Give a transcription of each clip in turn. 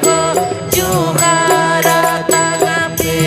ko juara tangape.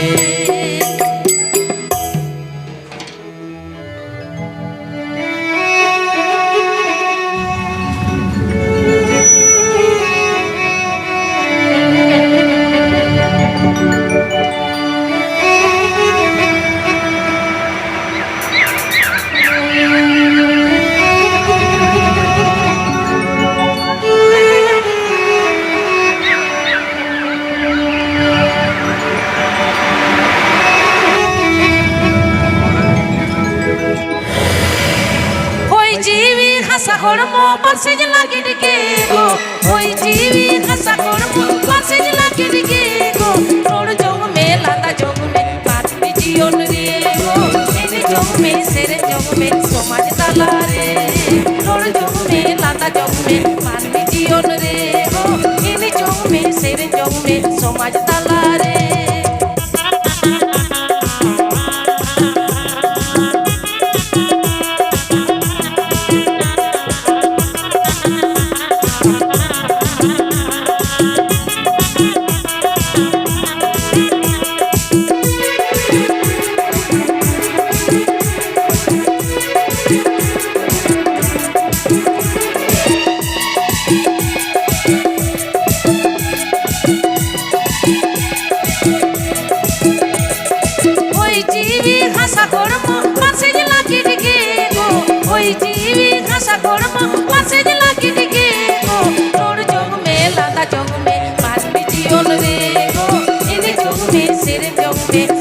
Hormo pasej lagi dikego, oi jiwi hasa hormo pasej lagi dikego. Rod jong me lata jong me patni jion rego, eni jong me sere jong me somaj talare. Rod jong me lata jong me patni jion rego, eni jong me sere jong me somaj talare.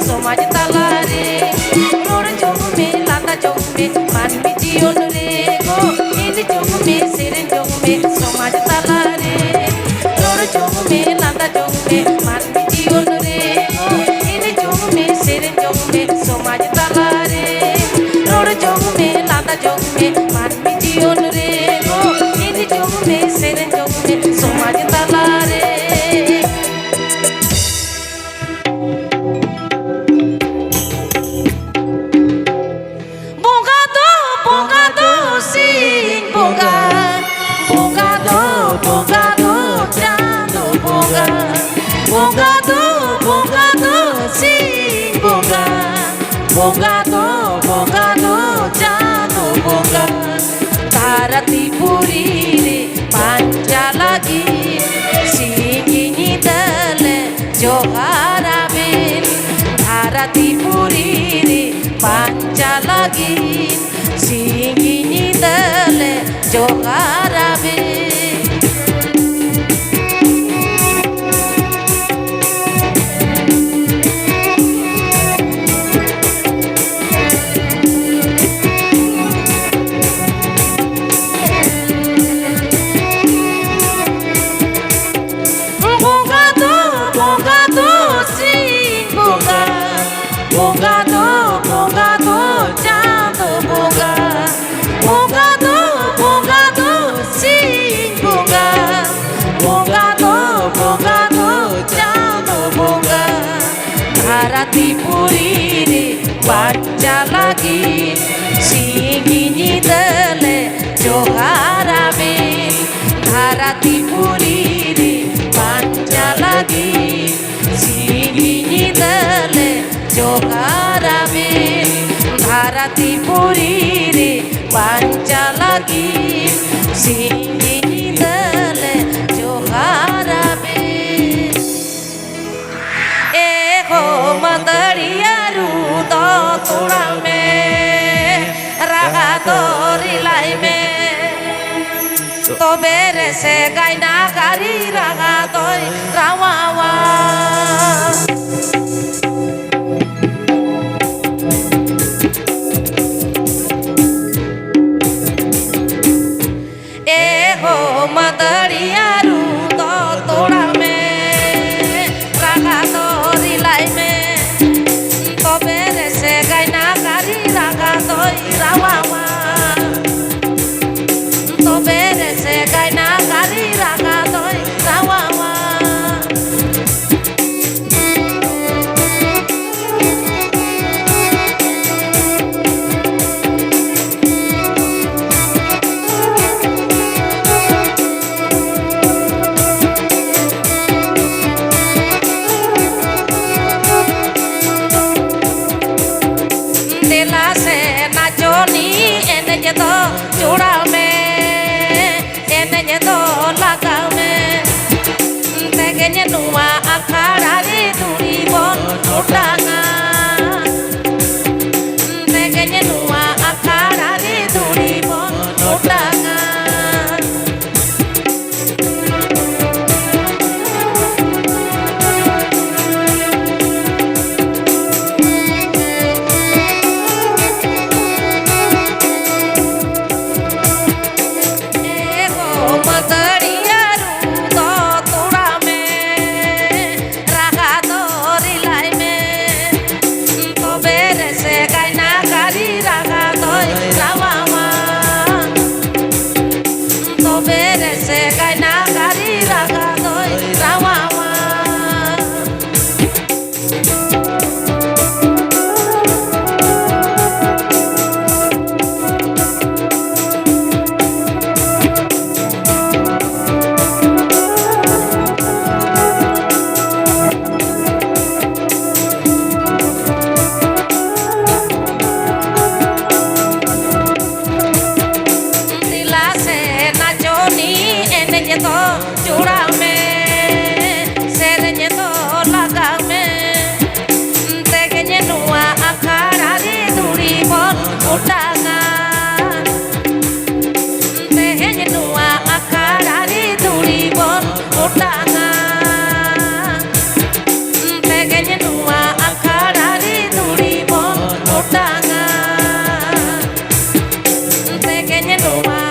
Somaj talare, rod jong me lata jong me manmi jion rego, ini jong me sere jong me somaj talare. Rod jong me lata jong me manmi jion rego, ini jong me sere jong me somaj talare. Rod jong me lata jong me manmi jion rego, ini jong me sere jong me somaj talare. Bongado jano bonga Tarati purire panca lagi Singini dale johara bin Tarati purire panca lagi Singini dale johara bin. Tarati purire panca lagi Singini dale johara bin Tarati purire panca lagi Singini dale johara bin Tarati purire panca lagi Singini dale johara bin. Matariaru to turang me raga tori lai me to bere se gaina kari raga toi rawawa eho matariaru to turang me raga tori lai me gaina kari raga toi rawawa to bere se gaina kari raga toi rawawa nua akhara re duri bon utanga tegenya nua akhara re duri bon utanga चूड़ा में सेरने तो लगा में तेगे नुआ अखाड़ा रे दूरी बोल उठाना तेगे नुआ अखाड़ा रे दूरी बोल उठाना तेगे नुआ अखाड़ा रे दूरी बोल उठाना तेगे नुआ